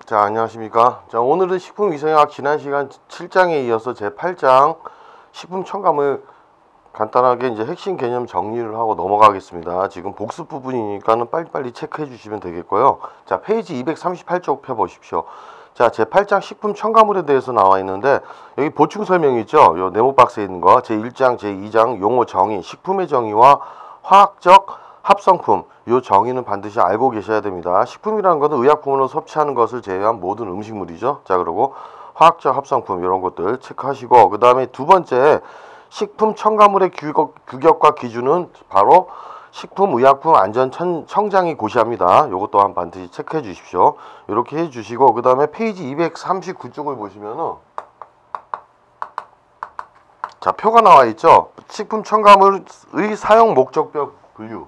자, 안녕하십니까. 자, 오늘은 식품위생학 지난 시간 7장에 이어서 제 8장 식품 첨가물 간단하게 이제 핵심 개념 정리를 하고 넘어가겠습니다. 지금 복습 부분이니까는 빨리빨리 체크해 주시면 되겠고요. 자, 페이지 238쪽 펴보십시오. 자, 제 8장 식품 첨가물에 대해서 나와 있는데 여기 보충 설명이 있죠. 요 네모 박스에 있는 거 제 1장, 제 2장 용어 정의, 식품의 정의와 화학적 합성품, 요 정의는 반드시 알고 계셔야 됩니다. 식품이라는 것은 의약품으로 섭취하는 것을 제외한 모든 음식물이죠. 자, 그리고 화학적 합성품 이런 것들 체크하시고, 그 다음에 두 번째 식품 첨가물의 규격과 기준은 바로 식품의약품안전청장이 고시합니다. 요것 또한 반드시 체크해 주십시오. 이렇게 해 주시고, 그 다음에 페이지 239쪽을 보시면은 자, 표가 나와 있죠. 식품 첨가물의 사용 목적별 분류.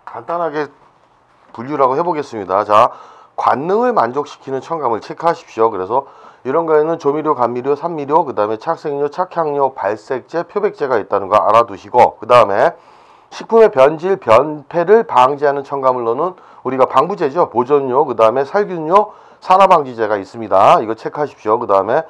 간단하게 분류라고 해보겠습니다. 자, 관능을 만족시키는 첨가물 체크하십시오. 그래서 이런 거에는 조미료, 감미료, 산미료, 그 다음에 착색료, 착향료, 발색제, 표백제가 있다는 거 알아두시고, 그 다음에 식품의 변질, 변폐를 방지하는 첨가물로는 우리가 방부제죠. 보존료, 그 다음에 살균료, 산화방지제가 있습니다. 이거 체크하십시오. 그 다음에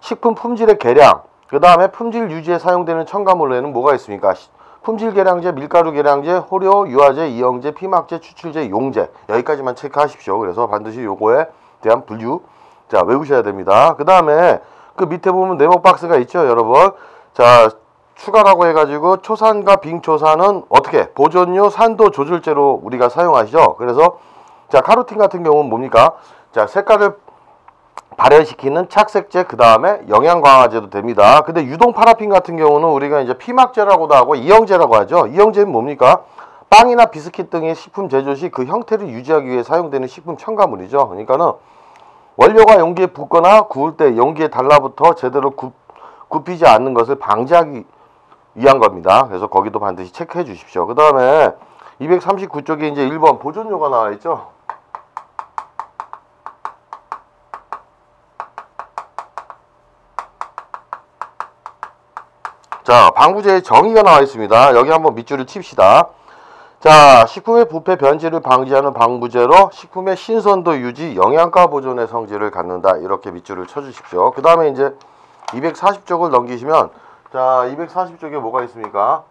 식품 품질의 개량, 그 다음에 품질 유지에 사용되는 첨가물로에는 뭐가 있습니까? 품질 계량제, 밀가루 계량제, 호료, 유화제, 이영제, 피막제, 추출제, 용제, 여기까지만 체크하십시오. 그래서 반드시 요거에 대한 분류 자 외우셔야 됩니다. 그 다음에 그 밑에 보면 네모 박스가 있죠, 여러분. 자, 추가라고 해가지고 초산과 빙초산은 어떻게 보존료, 산도 조절제로 우리가 사용하시죠. 그래서 자, 카로틴 같은 경우는 뭡니까? 자, 색깔을 발현시키는 착색제, 그 다음에 영양 강화제도 됩니다. 근데 유동 파라핀 같은 경우는 우리가 이제 피막제라고도 하고 이영제라고 하죠. 이영제는 뭡니까? 빵이나 비스킷 등의 식품 제조 시 그 형태를 유지하기 위해 사용되는 식품 첨가물이죠. 그러니까는 원료가 용기에 붓거나 구울 때 용기에 달라붙어 제대로 굽히지 않는 것을 방지하기 위한 겁니다. 그래서 거기도 반드시 체크해 주십시오. 그 다음에 239쪽에 이제 1번 보존료가 나와 있죠. 자, 방부제의 정의가 나와 있습니다. 여기 한번 밑줄을 칩시다. 자, 식품의 부패 변질을 방지하는 방부제로 식품의 신선도 유지, 영양가 보존의 성질을 갖는다. 이렇게 밑줄을 쳐주십시오. 그 다음에 이제 240쪽을 넘기시면 자, 240쪽에 뭐가 있습니까?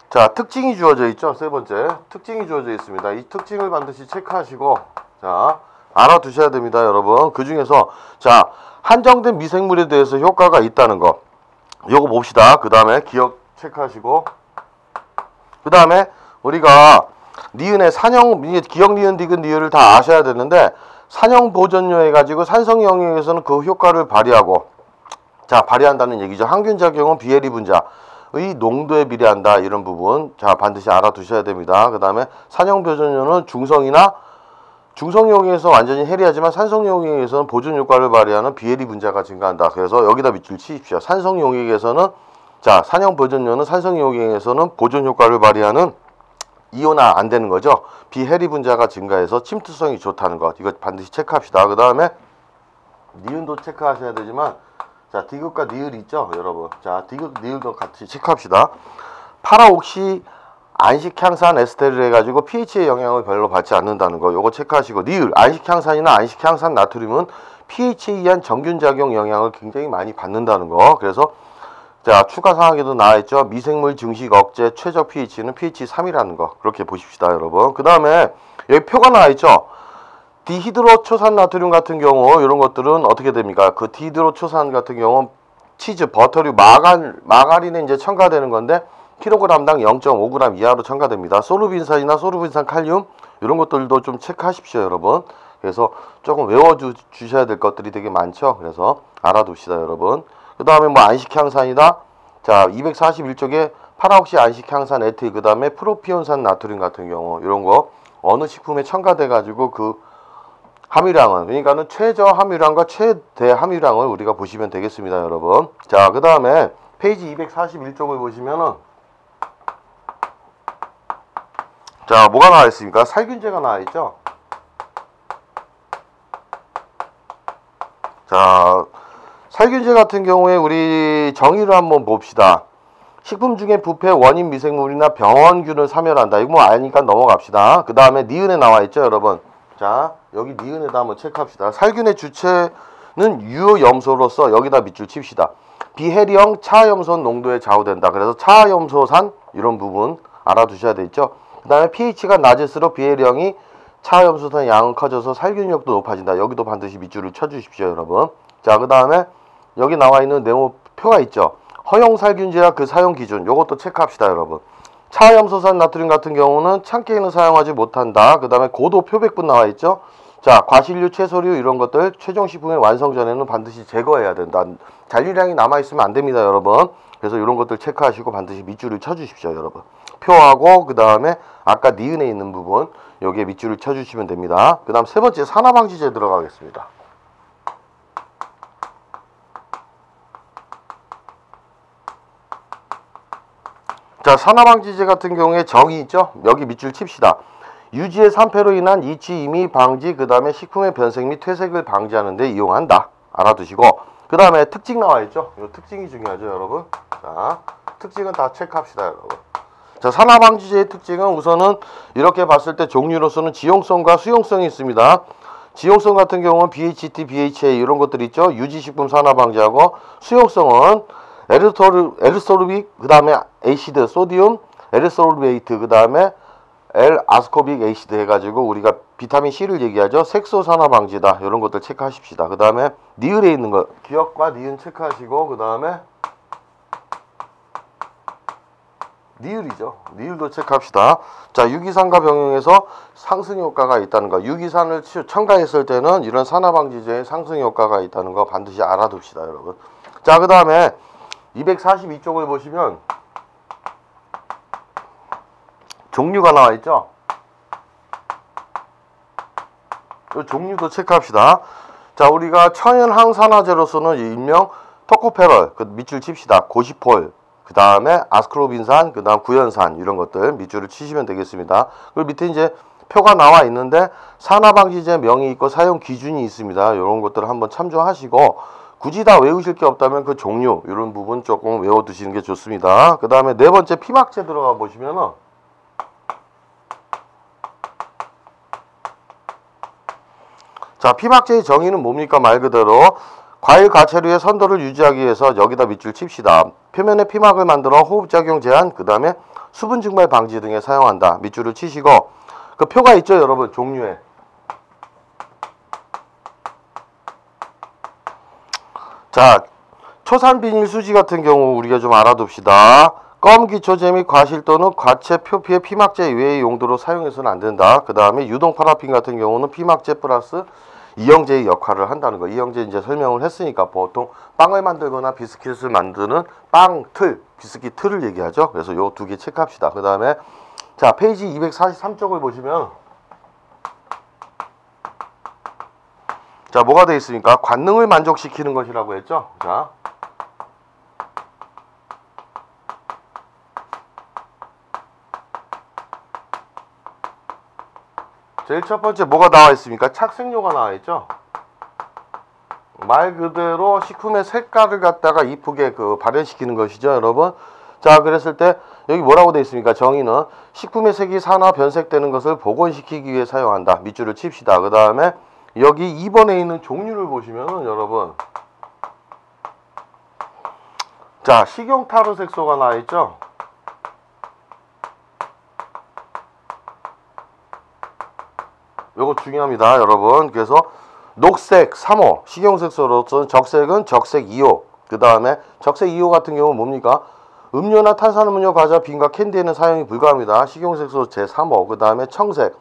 자, 특징이 주어져 있죠. 세 번째 특징이 주어져 있습니다. 이 특징을 반드시 체크하시고 자, 알아두셔야 됩니다, 여러분. 그 중에서 자, 한정된 미생물에 대해서 효과가 있다는 거 요거 봅시다. 그 다음에 기억 체크하시고, 그 다음에 우리가 니은의 산형, 기억, 니은, 디귿, 니을을 다 아셔야 되는데 산형 보존료 해가지고 산성 영역에서는 그 효과를 발휘하고 자, 발휘한다는 얘기죠. 항균 작용은 비해리 분자의 농도에 비례한다. 이런 부분 자, 반드시 알아두셔야 됩니다. 그 다음에 산형 보존료는 중성 용액에서 완전히 해리하지만 산성 용액에서는 보존 효과를 발휘하는 비해리 분자가 증가한다. 그래서 여기다 밑줄 치십시오. 산성 용액에서는 자, 산형 보존료는 산성 용액에서는 보존 효과를 발휘하는 이온화 안 되는 거죠. 비해리 분자가 증가해서 침투성이 좋다는 것. 이거 반드시 체크합시다. 그 다음에 니은도 체크하셔야 되지만 자, 디귿과 니을 있죠, 여러분. 자, 디귿, 니을도 같이 체크합시다. 파라옥시 안식향산 에스테르를 해가지고 pH의 영향을 별로 받지 않는다는 거 요거 체크하시고, 니을 안식향산이나 안식향산 나트륨은 pH에 의한 정균작용 영향을 굉장히 많이 받는다는 거. 그래서 자, 추가 사항에도 나와있죠. 미생물 증식 억제 최적 pH는 pH 3이라는 거 그렇게 보십시다, 여러분. 그 다음에 여기 표가 나와있죠. 디히드로초산 나트륨 같은 경우 이런 것들은 어떻게 됩니까? 그 디히드로초산 같은 경우는 치즈, 버터류, 마가린에 이제 첨가되는 건데 킬로그램당 0.5g 이하로 첨가됩니다. 소르빈산이나 소르빈산 칼륨 이런 것들도 좀 체크하십시오, 여러분. 그래서 조금 외워주셔야 될 것들이 되게 많죠. 그래서 알아둡시다, 여러분. 그 다음에 뭐 안식향산이다. 자, 241쪽에 파라옥시 안식향산 에틸, 그 다음에 프로피온산 나트륨 같은 경우 이런 거 어느 식품에 첨가돼 가지고 그 함유량은, 그러니까는 최저 함유량과 최대 함유량을 우리가 보시면 되겠습니다, 여러분. 자, 그 다음에 페이지 241쪽을 보시면은 자, 뭐가 나와 있습니까? 살균제가 나와 있죠. 자, 살균제 같은 경우에 우리 정의를 한번 봅시다. 식품 중에 부패 원인 미생물이나 병원균을 사멸한다. 이거 뭐 아니까 넘어갑시다. 그 다음에 니은에 나와 있죠, 여러분. 자, 여기 니은에다 한번 체크합시다. 살균의 주체는 유효염소로서 여기다 밑줄 칩시다. 비해리형 차염소 농도에 좌우된다. 그래서 차염소산 이런 부분 알아두셔야 되겠죠. 그 다음에 pH가 낮을수록 비해리형이 차염소산 양은 커져서 살균력도 높아진다. 여기도 반드시 밑줄을 쳐주십시오, 여러분. 자, 그 다음에 여기 나와 있는 네모표가 있죠. 허용 살균제와 그 사용 기준, 요것도 체크합시다, 여러분. 차염소산 나트륨 같은 경우는 참깨에는 사용하지 못한다. 그 다음에 고도 표백분 나와 있죠. 자, 과실류, 채소류 이런 것들 최종 식품의 완성 전에는 반드시 제거해야 된다. 잔류량이 남아있으면 안 됩니다, 여러분. 그래서 이런 것들 체크하시고 반드시 밑줄을 쳐주십시오, 여러분. 표하고 그 다음에 아까 니은에 있는 부분 여기에 밑줄을 쳐주시면 됩니다. 그 다음 세 번째 산화방지제 들어가겠습니다. 자, 산화방지제 같은 경우에 정의 있죠? 여기 밑줄 칩시다. 유지의 산패로 인한 이치, 이미 방지, 그 다음에 식품의 변색 및 퇴색을 방지하는 데 이용한다. 알아두시고 그 다음에 특징 나와 있죠? 이 특징이 중요하죠, 여러분. 자, 특징은 다 체크합시다, 여러분. 자, 산화방지제의 특징은 우선은 이렇게 봤을 때 종류로서는 지용성과 수용성이 있습니다. 지용성 같은 경우는 BHT, BHA 이런 것들이 있죠. 유지식품 산화방지하고 수용성은 에르소르빅, 그 다음에 에이시드, 소디움, 에르소르베이트, 그 다음에 L-아스코빅 에이시드 해가지고 우리가 비타민 C를 얘기하죠. 색소 산화 방지다. 이런 것들 체크하십시다. 그 다음에 니을에 있는 거 기억과 니은 체크하시고 그 다음에 니을이죠. 니을도 체크합시다. 자, 유기산과 병행해서 상승 효과가 있다는 거. 유기산을 첨가했을 때는 이런 산화 방지제에 상승 효과가 있다는 거 반드시 알아둡시다, 여러분. 자, 그 다음에 242쪽을 보시면 종류가 나와 있죠. 이 종류도 체크합시다. 자, 우리가 천연 항산화제로서는 일명 토코페롤, 그 밑줄 칩시다. 고시폴, 그 다음에 아스크로빈산, 그 다음 구연산 이런 것들 밑줄을 치시면 되겠습니다. 그리고 밑에 이제 표가 나와 있는데 산화방지제 명이 있고 사용 기준이 있습니다. 이런 것들을 한번 참조하시고 굳이 다 외우실 게 없다면 그 종류 이런 부분 조금 외워두시는 게 좋습니다. 그 다음에 네 번째 피막제 들어가 보시면은 자, 피막제의 정의는 뭡니까? 말 그대로 과일 가채류의 선도를 유지하기 위해서 여기다 밑줄 칩시다. 표면에 피막을 만들어 호흡작용 제한, 그 다음에 수분 증발 방지 등에 사용한다. 밑줄을 치시고 그 표가 있죠, 여러분. 종류에 자, 초산비닐 수지 같은 경우 우리가 좀 알아둡시다. 껌, 기초제 및 과실 또는 과채 표피의 피막제 외의 용도로 사용해서는 안 된다. 그 다음에 유동 파라핀 같은 경우는 피막제 플러스 이형제의 역할을 한다는 거. 이형제 이제 설명을 했으니까 보통 빵을 만들거나 비스킷을 만드는 빵 틀, 비스킷 틀을 얘기하죠. 그래서 요 두 개 체크합시다. 그 다음에 자, 페이지 243쪽을 보시면 자, 뭐가 되어 있습니까? 관능을 만족시키는 것이라고 했죠. 자, 제일 첫 번째 뭐가 나와 있습니까? 착색료가 나와 있죠. 말 그대로 식품의 색깔을 갖다가 이쁘게 발현시키는 것이죠, 여러분. 자, 그랬을 때 여기 뭐라고 되어 있습니까? 정의는 식품의 색이 산화 변색되는 것을 복원시키기 위해 사용한다. 밑줄을 칩시다. 그 다음에 여기 2번에 있는 종류를 보시면은 여러분, 자, 식용타르색소가 나와 있죠. 요거 중요합니다, 여러분. 그래서 녹색 3호 식용색소로서는 적색은 적색 2호, 그 다음에 적색 2호 같은 경우는 뭡니까? 음료나 탄산음료, 과자, 빈과 캔디에는 사용이 불가합니다. 식용색소 제3호, 그 다음에 청색,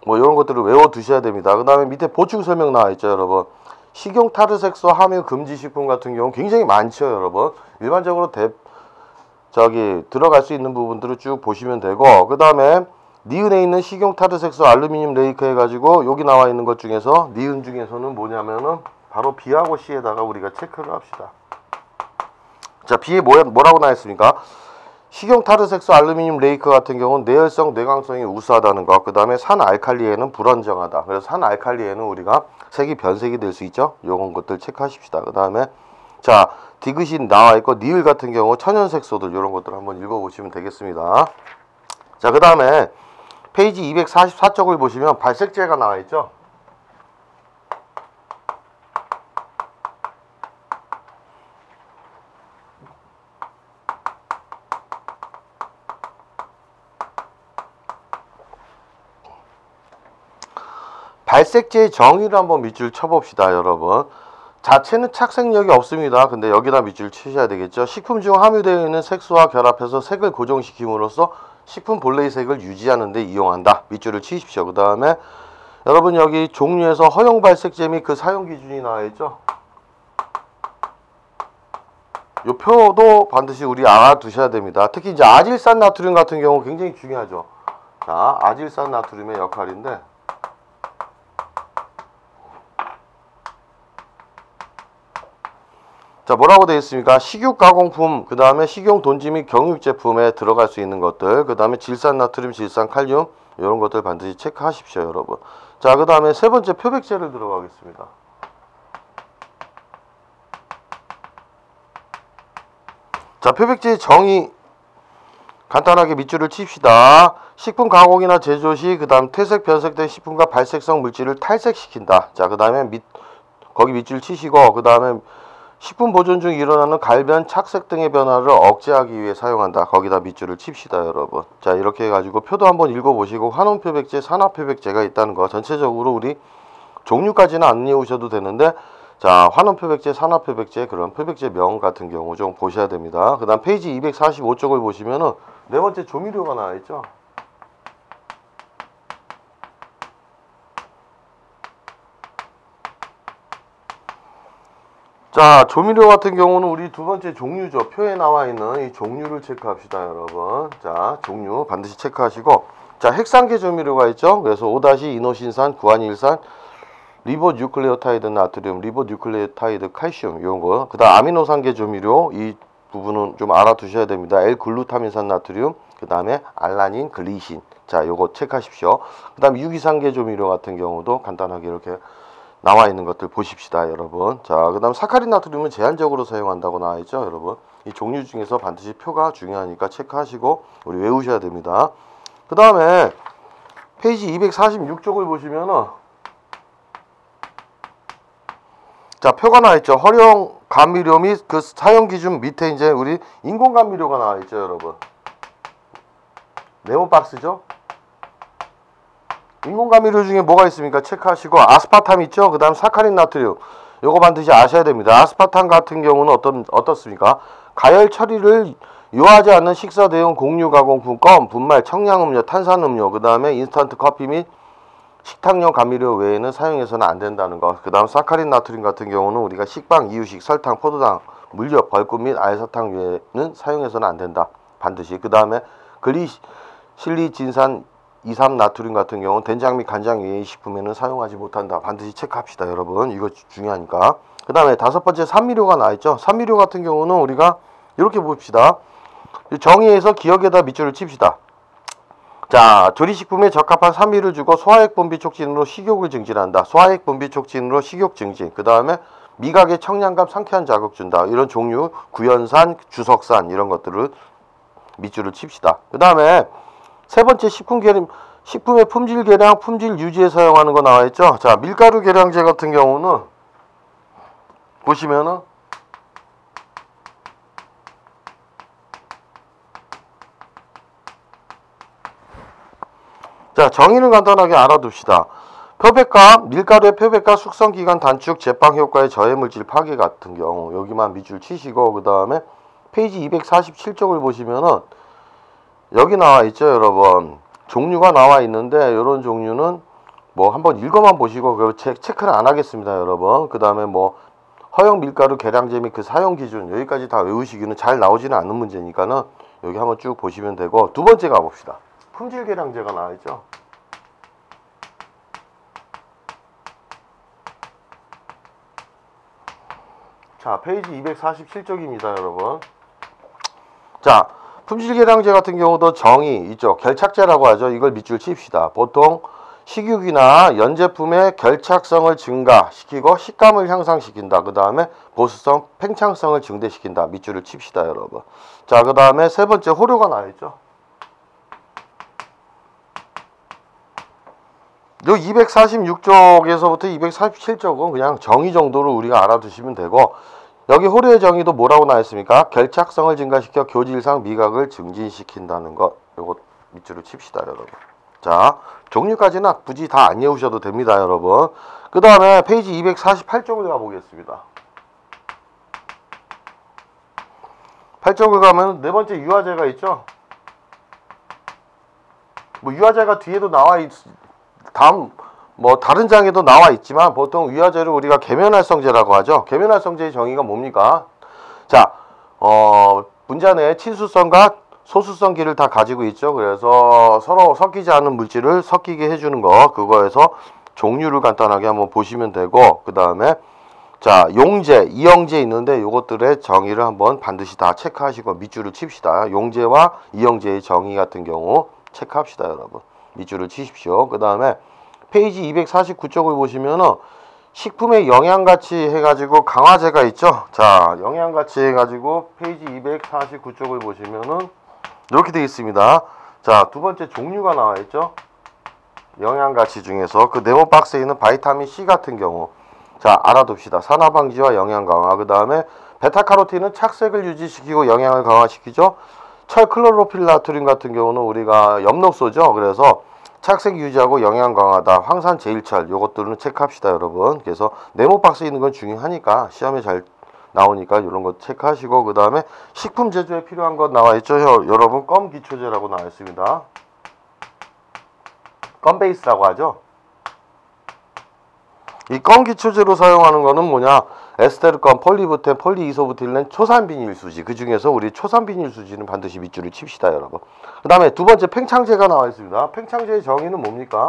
뭐 이런 것들을 외워두셔야 됩니다. 그 다음에 밑에 보충 설명 나와 있죠, 여러분. 식용타르색소 함유 금지 식품 같은 경우 굉장히 많죠, 여러분. 일반적으로 들어갈 수 있는 부분들을 쭉 보시면 되고, 그 다음에 니은에 있는 식용타르색소 알루미늄 레이크 해가지고 여기 나와 있는 것 중에서 니은 중에서는 뭐냐면은 바로 B하고 C에다가 우리가 체크를 합시다. 자, B에 뭐라고 나와 있습니까? 식용타르색소 알루미늄 레이크 같은 경우는 내열성, 내광성이 우수하다는 것. 그 다음에 산알칼리에는 불안정하다. 그래서 산알칼리에는 우리가 색이 변색이 될 수 있죠. 요런 것들 체크하십시다. 그 다음에 자, 디귿이 나와 있고 니을 같은 경우 천연색소들 이런 것들 한번 읽어보시면 되겠습니다. 자, 그 다음에 페이지 244쪽을 보시면 발색제가 나와 있죠. 발색제의 정의를 한번 밑줄 쳐봅시다, 여러분. 자체는 착색력이 없습니다. 근데 여기다 밑줄 치셔야 되겠죠. 식품 중 함유되어 있는 색소와 결합해서 색을 고정시킴으로써 식품 본래의 색을 유지하는 데 이용한다. 밑줄을 치십시오. 그 다음에 여러분 여기 종류에서 허용 발색제 및 그 사용 기준이 나와 있죠. 이 표도 반드시 우리 알아두셔야 됩니다. 특히 이제 아질산 나트륨 같은 경우 굉장히 중요하죠. 자, 아질산 나트륨의 역할인데, 자, 뭐라고 되어 있습니까? 식육 가공품, 그 다음에 식용 돈지 및 경육 제품에 들어갈 수 있는 것들, 그 다음에 질산 나트륨, 질산 칼륨 이런 것들 반드시 체크하십시오, 여러분. 자, 그 다음에 세 번째 표백제를 들어가겠습니다. 자, 표백제의 정의 간단하게 밑줄을 칩시다. 식품 가공이나 제조 시 그 다음 퇴색, 변색된 식품과 발색성 물질을 탈색시킨다. 자, 그 다음에 거기 밑줄 치시고, 그 다음에 식품 보존 중 일어나는 갈변, 착색 등의 변화를 억제하기 위해 사용한다. 거기다 밑줄을 칩시다, 여러분. 자, 이렇게 해가지고 표도 한번 읽어보시고 환원 표백제, 산화 표백제가 있다는 거 전체적으로 우리 종류까지는 안 외우셔도 되는데, 자, 환원 표백제, 산화 표백제, 그런 표백제 명 같은 경우 좀 보셔야 됩니다. 그 다음 페이지 245쪽을 보시면은 네 번째 조미료가 나와 있죠. 자, 조미료 같은 경우는 우리 두 번째 종류죠. 표에 나와 있는 이 종류를 체크합시다, 여러분. 자, 종류 반드시 체크하시고, 자, 핵산계 조미료가 있죠. 그래서 5-이노신산, 구안일산, 리보뉴클레오타이드 나트륨, 리보뉴클레오타이드 칼슘 이런 거. 그다음 아미노산계 조미료 이 부분은 좀 알아두셔야 됩니다. L글루타민산 나트륨, 그다음에 알라닌, 글리신. 자, 요거 체크하십시오. 그다음 유기산계 조미료 같은 경우도 간단하게 이렇게 나와 있는 것들 보십시다, 여러분. 자, 그다음 사카린 나트륨은 제한적으로 사용한다고 나와 있죠, 여러분. 이 종류 중에서 반드시 표가 중요하니까 체크하시고 우리 외우셔야 됩니다. 그다음에 페이지 246쪽을 보시면은, 자, 표가 나와 있죠. 허용 감미료 및 그 사용 기준 밑에 이제 우리 인공 감미료가 나와 있죠, 여러분. 네모 박스죠. 인공 감미료 중에 뭐가 있습니까? 체크하시고, 아스파탐 있죠. 그다음 사카린 나트륨. 요거 반드시 아셔야 됩니다. 아스파탐 같은 경우는 어떻습니까? 가열 처리를 요하지 않는 식사 대용 공유 가공품, 껌, 분말, 청량음료, 탄산음료, 그다음에 인스턴트 커피 및 식탁용 감미료 외에는 사용해서는 안 된다는 것. 그 다음 사카린 나트륨 같은 경우는 우리가 식빵, 이유식, 설탕, 포도당, 물엿, 벌꿀 및 알사탕 외에는 사용해서는 안 된다. 반드시. 그 다음에 글리실리진산 2,3 나트륨 같은 경우는 된장 및 간장 외의 식품에는 사용하지 못한다. 반드시 체크합시다, 여러분. 이거 중요하니까. 그 다음에 다섯 번째 산미료가 나와있죠. 산미료 같은 경우는 우리가 이렇게 봅시다. 정의에서 기억에다 밑줄을 칩시다. 자, 조리식품에 적합한 산미를 주고 소화액 분비 촉진으로 식욕을 증진한다. 소화액 분비 촉진으로 식욕 증진. 그 다음에 미각에 청량감, 상쾌한 자극 준다. 이런 종류, 구연산, 주석산 이런 것들을 밑줄을 칩시다. 그 다음에 세 번째 식품의 품질 개량, 품질 유지에 사용하는 거 나와 있죠. 자, 밀가루 계량제 같은 경우는 보시면은, 자, 정의는 간단하게 알아둡시다. 표백과 밀가루의 표백과 숙성기간 단축, 제빵 효과의 저해물질 파괴 같은 경우 여기만 밑줄 치시고, 그 다음에 페이지 247쪽을 보시면은 여기 나와 있죠, 여러분. 종류가 나와 있는데 이런 종류는 뭐 한번 읽어만 보시고 체크는 안 하겠습니다, 여러분. 그 다음에 뭐 허용 밀가루 계량제 및 그 사용 기준 여기까지 다 외우시기는 잘 나오지는 않는 문제니까는 여기 한번 쭉 보시면 되고, 두 번째 가봅시다. 품질 계량제가 나와 있죠. 자, 페이지 247쪽입니다, 여러분. 자, 품질 계량제 같은 경우도 정의 있죠. 결착제라고 하죠. 이걸 밑줄 칩시다. 보통 식육이나 연제품의 결착성을 증가시키고 식감을 향상시킨다. 그 다음에 보수성, 팽창성을 증대시킨다. 밑줄을 칩시다, 여러분. 자, 그 다음에 세 번째 호료가 나와있죠. 요 246쪽에서부터 247쪽은 그냥 정의 정도로 우리가 알아두시면 되고, 여기 호료의 정의도 뭐라고 나와있습니까? 결착성을 증가시켜 교질상 미각을 증진시킨다는 것. 요거 밑줄을 칩시다, 여러분. 자, 종류까지는 굳이 다 안 외우셔도 됩니다, 여러분. 그 다음에 페이지 248쪽을 가보겠습니다. 8쪽을 가면 네 번째 유화제가 있죠. 뭐 유화제가 뒤에도 다른 장에도 나와 있지만 보통 유화제를 우리가 계면활성제라고 하죠. 계면활성제의 정의가 뭡니까? 자, 분자 내에 친수성과 소수성기를 다 가지고 있죠. 그래서 서로 섞이지 않은 물질을 섞이게 해주는 거, 그거에서 종류를 간단하게 한번 보시면 되고, 그 다음에 자, 용제, 이형제 있는데 요것들의 정의를 한번 반드시 다 체크하시고 밑줄을 칩시다. 용제와 이형제의 정의 같은 경우 체크합시다, 여러분. 밑줄을 치십시오. 그 다음에 페이지 249쪽을 보시면은 식품의 영양가치 해가지고 강화제가 있죠. 자, 영양가치 해가지고 페이지 249쪽을 보시면은 이렇게 되어 있습니다. 자, 두 번째 종류가 나와 있죠. 영양가치 중에서 그 네모 박스에 있는 바이타민 C 같은 경우, 자, 알아둡시다. 산화방지와 영양강화. 그 다음에 베타카로틴은 착색을 유지시키고 영양을 강화시키죠. 철클로로필 나트륨 같은 경우는 우리가 엽록소죠. 그래서 착색 유지하고 영양 강화다. 황산 제일철 요것들은 체크합시다, 여러분. 그래서 네모 박스에 있는 건 중요하니까 시험에 잘 나오니까 이런 거 체크하시고, 그 다음에 식품 제조에 필요한 것 나와 있죠. 여러분, 껌 기초제라고 나와 있습니다. 껌 베이스라고 하죠. 이 껌 기초제로 사용하는 거는 뭐냐? 에스테르껌, 폴리부텐, 폴리이소부틸렌, 초산비닐수지. 그 중에서 우리 초산비닐수지는 반드시 밑줄을 칩시다, 여러분. 그 다음에 두 번째 팽창제가 나와 있습니다. 팽창제의 정의는 뭡니까?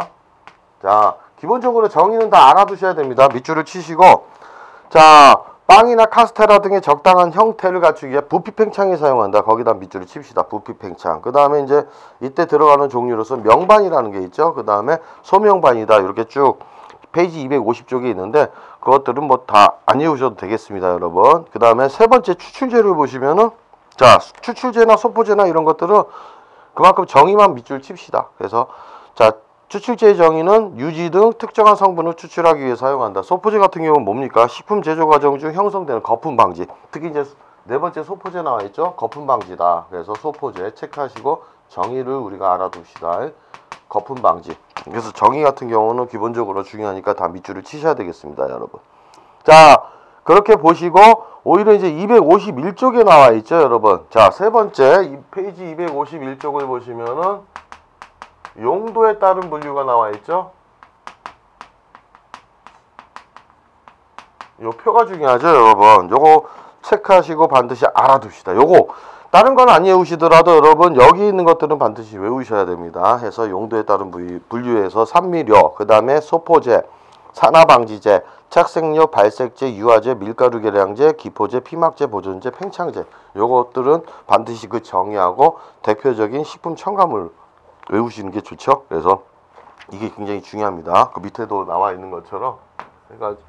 자, 기본적으로 정의는 다 알아두셔야 됩니다. 밑줄을 치시고, 자, 빵이나 카스테라 등의 적당한 형태를 갖추기 위해 부피 팽창에 사용한다. 거기다 밑줄을 칩시다. 부피 팽창. 그 다음에 이제 이때 들어가는 종류로서 명반이라는 게 있죠. 그 다음에 소명반이다. 이렇게 쭉 페이지 250쪽에 있는데 그것들은 뭐 다 안 외우셔도 되겠습니다, 여러분. 그 다음에 세 번째 추출제를 보시면은, 자, 추출제나 소포제나 이런 것들은 그만큼 정의만 밑줄 칩시다. 그래서 자, 추출제의 정의는 유지 등 특정한 성분을 추출하기 위해 사용한다. 소포제 같은 경우는 뭡니까? 식품 제조 과정 중 형성되는 거품 방지. 특히 이제 네 번째 소포제 나와 있죠. 거품 방지다. 그래서 소포제 체크하시고 정의를 우리가 알아둡시다. 거품 방지. 그래서 정의 같은 경우는 기본적으로 중요하니까 다 밑줄을 치셔야 되겠습니다, 여러분. 자, 그렇게 보시고 오히려 이제 251쪽에 나와 있죠, 여러분. 자, 세 번째 페이지 251쪽을 보시면은 용도에 따른 분류가 나와 있죠. 요 표가 중요하죠, 여러분. 요거 체크하시고 반드시 알아둡시다. 요거 다른 건 안 외우시더라도 여러분 여기 있는 것들은 반드시 외우셔야 됩니다. 해서 용도에 따른 분류에서 산미료, 그 다음에 소포제, 산화방지제, 착색료, 발색제, 유화제, 밀가루 계량제, 기포제, 피막제, 보존제, 팽창제, 요것들은 반드시 그 정의하고 대표적인 식품 첨가물 외우시는 게 좋죠. 그래서 이게 굉장히 중요합니다. 그 밑에도 나와 있는 것처럼. 그러니까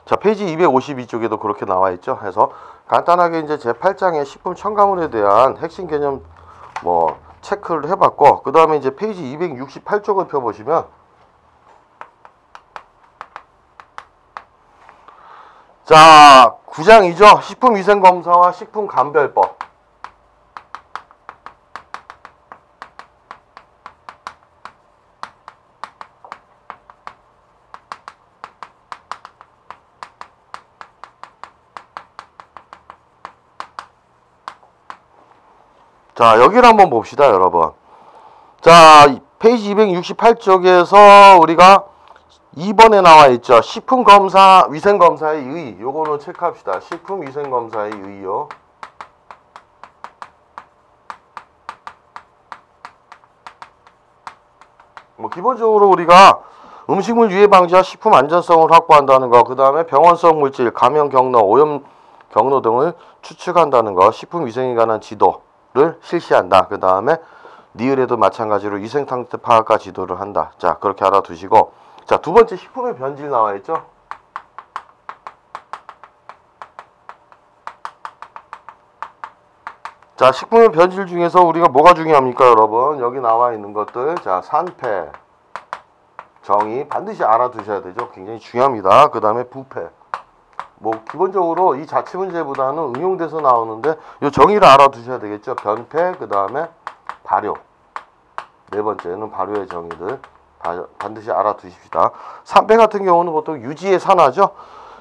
자, 페이지 252쪽에도 그렇게 나와 있죠. 해서 간단하게 이제 제8장의 식품 첨가물에 대한 핵심 개념 뭐 체크를 해봤고, 그 다음에 이제 페이지 268쪽을 펴보시면, 자, 9장이죠. 식품위생검사와 식품감별법. 자, 여기를 한번 봅시다, 여러분. 자, 페이지 268쪽에서 우리가 2번에 나와 있죠. 식품검사, 위생검사의 의. 요거는 체크합시다. 식품위생검사의 의요. 뭐 기본적으로 우리가 음식물 유해 방지와 식품 안전성을 확보한다는 거, 그 다음에 병원성 물질, 감염 경로, 오염 경로 등을 추측한다는 거, 식품 위생에 관한 지도를 실시한다. 그 다음에 니을에도 마찬가지로 위생 상태 파악과 지도를 한다. 자, 그렇게 알아두시고, 자, 두 번째 식품의 변질 나와 있죠. 자, 식품의 변질 중에서 우리가 뭐가 중요합니까, 여러분? 여기 나와 있는 것들, 자, 산패, 정의 반드시 알아두셔야 되죠. 굉장히 중요합니다. 그 다음에 부패. 뭐 기본적으로 이 자체 문제보다는 응용돼서 나오는데 이 정의를 알아두셔야 되겠죠. 변패, 그 다음에 발효. 네 번째는 발효의 정의들 반드시 알아두십시다. 산패 같은 경우는 보통 유지의 산화죠.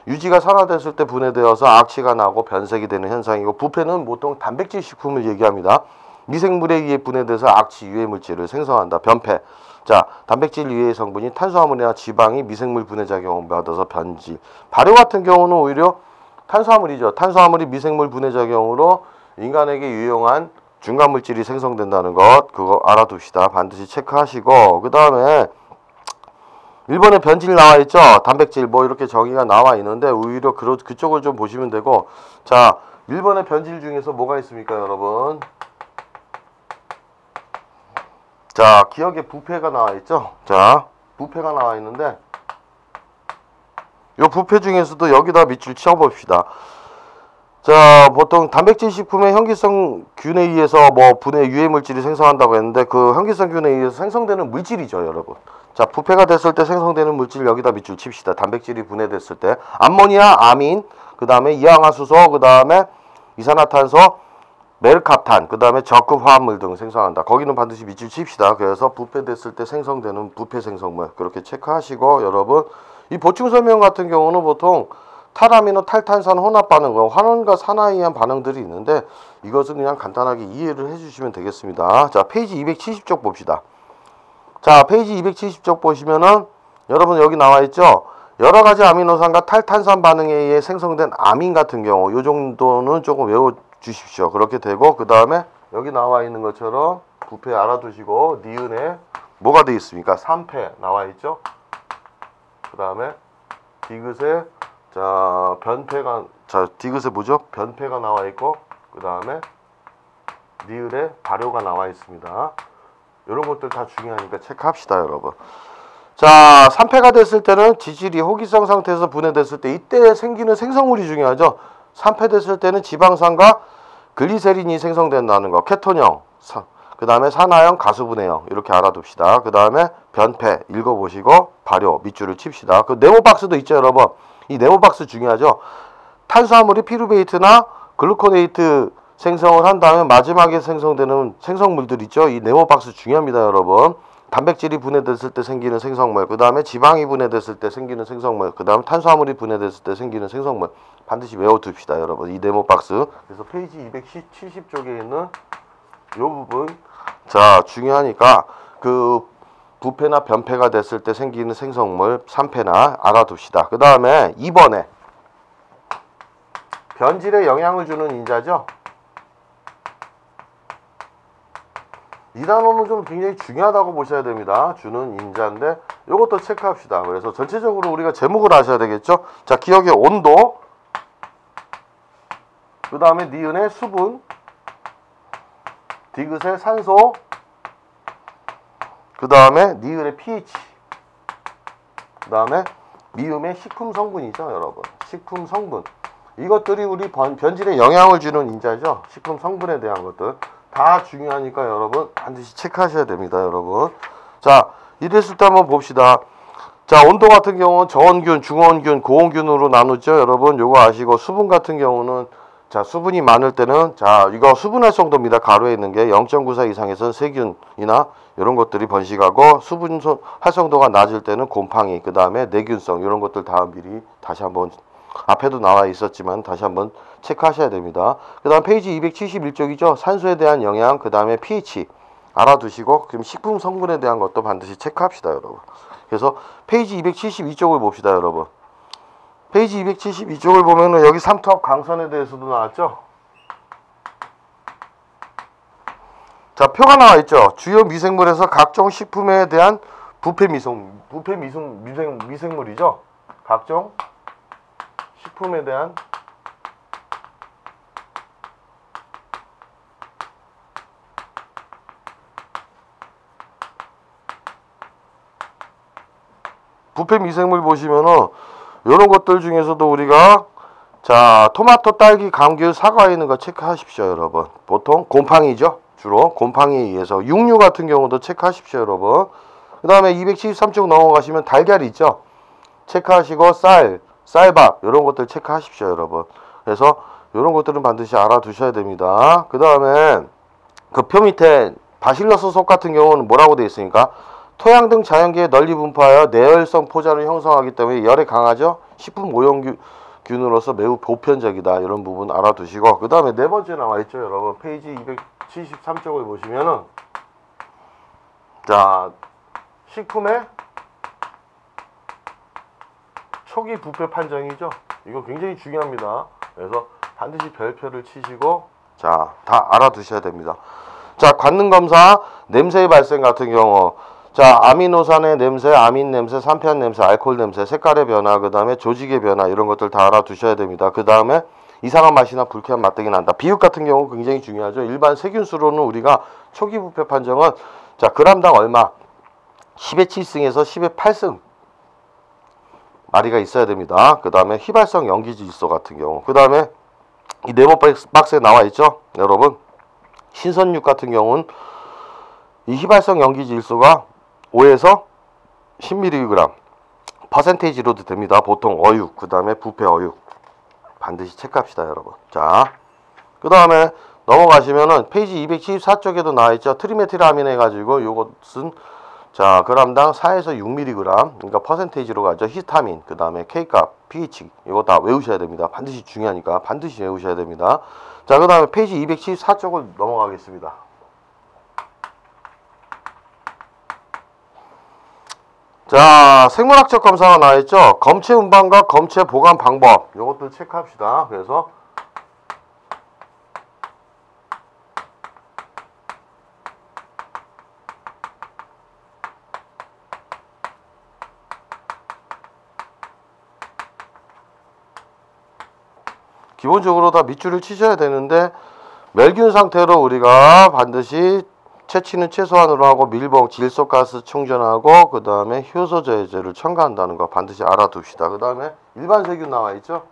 유지가 산화됐을 때 분해되어서 악취가 나고 변색이 되는 현상이고, 부패는 보통 단백질 식품을 얘기합니다. 미생물에 의해 분해돼서 악취 유해 물질을 생성한다. 변패. 자, 단백질 유해 성분이 탄수화물이나 지방이 미생물 분해 작용을 받아서 변질. 발효 같은 경우는 오히려 탄수화물이죠. 탄수화물이 미생물 분해 작용으로 인간에게 유용한 중간 물질이 생성된다는 것, 그거 알아둡시다. 반드시 체크하시고, 그 다음에 1번에 변질 나와 있죠. 단백질 뭐 이렇게 정의가 나와 있는데 오히려 그쪽을 좀 보시면 되고, 자, 1번의 변질 중에서 뭐가 있습니까, 여러분? 자, 기억에 부패가 나와 있죠. 자, 부패가 나와 있는데 요 부패 중에서도 여기다 밑줄 치워봅시다. 자, 보통 단백질 식품의 현기성 균에 의해서 뭐 분해 유해 물질이 생성한다고 했는데 그 현기성 균에 의해서 생성되는 물질이죠, 여러분. 자, 부패가 됐을 때 생성되는 물질 여기다 밑줄 칩시다. 단백질이 분해됐을 때 암모니아, 아민, 그 다음에 이항화수소, 그 다음에 이산화탄소, 메르캅탄, 그 다음에 적급 화합물 등 생성한다. 거기는 반드시 밑줄 칩시다. 그래서 부패됐을 때 생성되는 부패 생성물 그렇게 체크하시고, 여러분 이 보충 설명 같은 경우는 보통 탈아미노 탈탄산 혼합 반응, 환원과 산화에 의한 반응들이 있는데 이것은 그냥 간단하게 이해를 해주시면 되겠습니다. 자, 페이지 270쪽 봅시다. 자, 페이지 270쪽 보시면은 여러분 여기 나와 있죠. 여러 가지 아미노산과 탈탄산 반응에 의해 생성된 아민 같은 경우 요 정도는 조금 외워 주십시오. 그렇게 되고, 그 다음에 여기 나와 있는 것처럼 부패 알아두시고, 니은에 뭐가 되어 있습니까? 산패 나와 있죠. 그 다음에 디귿에 자 변패가, 자 디귿에 뭐죠? 변패가 나와 있고, 그 다음에 니을에 발효가 나와 있습니다. 이런 것들 다 중요하니까 체크합시다, 여러분. 자, 산패가 됐을 때는 지질이 호기성 상태에서 분해됐을 때 이때 생기는 생성물이 중요하죠. 산패됐을 때는 지방산과 글리세린이 생성된다는 거, 케톤형, 그 다음에 산화형, 가수분해형 이렇게 알아둡시다. 그 다음에 변패 읽어보시고 발효 밑줄을 칩시다. 그 네모박스도 있죠, 여러분. 이 네모박스 중요하죠. 탄수화물이 피루베이트나 글루코네이트 생성을 한 다음에 마지막에 생성되는 생성물들 있죠. 이 네모박스 중요합니다, 여러분. 단백질이 분해됐을 때 생기는 생성물, 그 다음에 지방이 분해됐을 때 생기는 생성물, 그 다음에 탄수화물이 분해됐을 때 생기는 생성물 반드시 외워둡시다, 여러분. 이 네모박스. 그래서 페이지 270쪽에 있는 이 부분, 자, 중요하니까 그 부패나 변패가 됐을 때 생기는 생성물, 산패나 알아둡시다. 그 다음에 2번에 변질에 영향을 주는 인자죠. 이 단어는 좀 굉장히 중요하다고 보셔야 됩니다. 주는 인자인데 이것도 체크합시다. 그래서 전체적으로 우리가 제목을 아셔야 되겠죠. 자, 기억의 온도, 그 다음에 니은의 수분, 디귿의 산소, 그 다음에 니을의 pH, 그 다음에 미음의 식품 성분이죠, 여러분. 식품 성분. 이것들이 우리 변질에 영향을 주는 인자죠. 식품 성분에 대한 것들. 다 중요하니까 여러분 반드시 체크하셔야 됩니다, 여러분. 자, 이랬을 때 한번 봅시다. 자, 온도 같은 경우는 저온균, 중온균, 고온균으로 나누죠, 여러분. 요거 아시고, 수분 같은 경우는 자, 수분이 많을 때는 자, 이거 수분 활성도입니다. 가로에 있는 게 0.94 이상에서는 세균이나 이런 것들이 번식하고, 수분 활성도가 낮을 때는 곰팡이, 그 다음에 내균성 이런 것들 다 미리 다시 한번 앞에도 나와 있었지만 다시 한번 체크하셔야 됩니다. 그 다음 페이지 271쪽이죠. 산소에 대한 영향, 그 다음에 pH 알아두시고, 그럼 식품 성분에 대한 것도 반드시 체크합시다, 여러분. 그래서 페이지 272쪽을 봅시다, 여러분. 페이지 272쪽을 보면은 여기 삼투압 강선에 대해서도 나왔죠. 자, 표가 나와 있죠. 주요 미생물에서 각종 식품에 대한 부패 미생물이죠. 각종 식품에 대한 부패 미생물 보시면은 요런 것들 중에서도 우리가 자 토마토, 딸기, 감귤, 사과에 있는 거 체크하십시오 여러분. 보통 곰팡이죠. 주로 곰팡이에 의해서. 육류 같은 경우도 체크하십시오 여러분. 그 다음에 273쪽 넘어가시면 달걀 있죠. 체크하시고 쌀밥 이런 것들 체크하십시오 여러분. 그래서 이런 것들은 반드시 알아두셔야 됩니다. 그 다음에 그 표 밑에 바실러스 속 같은 경우는 뭐라고 되어 있습니까? 토양 등 자연계에 널리 분포하여 내열성 포자를 형성하기 때문에 열에 강하죠. 식품 오염균으로서 매우 보편적이다. 이런 부분 알아두시고 그 다음에 네 번째 나와 있죠 여러분. 페이지 273쪽을 보시면은 자 식품의 초기 부패 판정이죠. 이거 굉장히 중요합니다. 그래서 반드시 별표를 치시고 자 다 알아두셔야 됩니다. 자 관능 검사 냄새의 발생 같은 경우 자 아미노산의 냄새, 아민 냄새, 산패한 냄새, 알코올 냄새, 색깔의 변화, 그 다음에 조직의 변화 이런 것들 다 알아두셔야 됩니다. 그 다음에 이상한 맛이나 불쾌한 맛등이 난다. 비육 같은 경우 굉장히 중요하죠. 일반 세균수로는 우리가 초기 부패 판정은 자 그람당 얼마 10의 7승에서 10의 8승 마리가 있어야 됩니다. 그 다음에 휘발성 염기질소 같은 경우 그 다음에 이 네모 박스에 나와 있죠 여러분. 신선육 같은 경우는 이 휘발성 염기질소가 5에서 10mg 퍼센테이지로도 됩니다. 보통 어육 그 다음에 부패 어육 반드시 체크합시다 여러분. 자 그 다음에 넘어가시면은 페이지 274쪽에도 나와 있죠. 트리메틸아민 해가지고 요것은 자 그람당 4에서 6mg 그러니까 퍼센테이지로 가죠. 히스타민 그 다음에 K값 pH 이거 다 외우셔야 됩니다. 반드시 중요하니까 반드시 외우셔야 됩니다. 자 그 다음에 페이지 274쪽을 넘어가겠습니다. 자 생물학적 검사가 나와 있죠. 검체 운반과 검체 보관 방법 요것들 체크합시다. 그래서 기본적으로 다 밑줄을 치셔야 되는데 멸균 상태로 우리가 반드시 채취는 최소한으로 하고 밀봉, 질소가스 충전하고 그 다음에 효소 저해제를 첨가한다는 거 반드시 알아둡시다. 그 다음에 일반 세균 나와 있죠.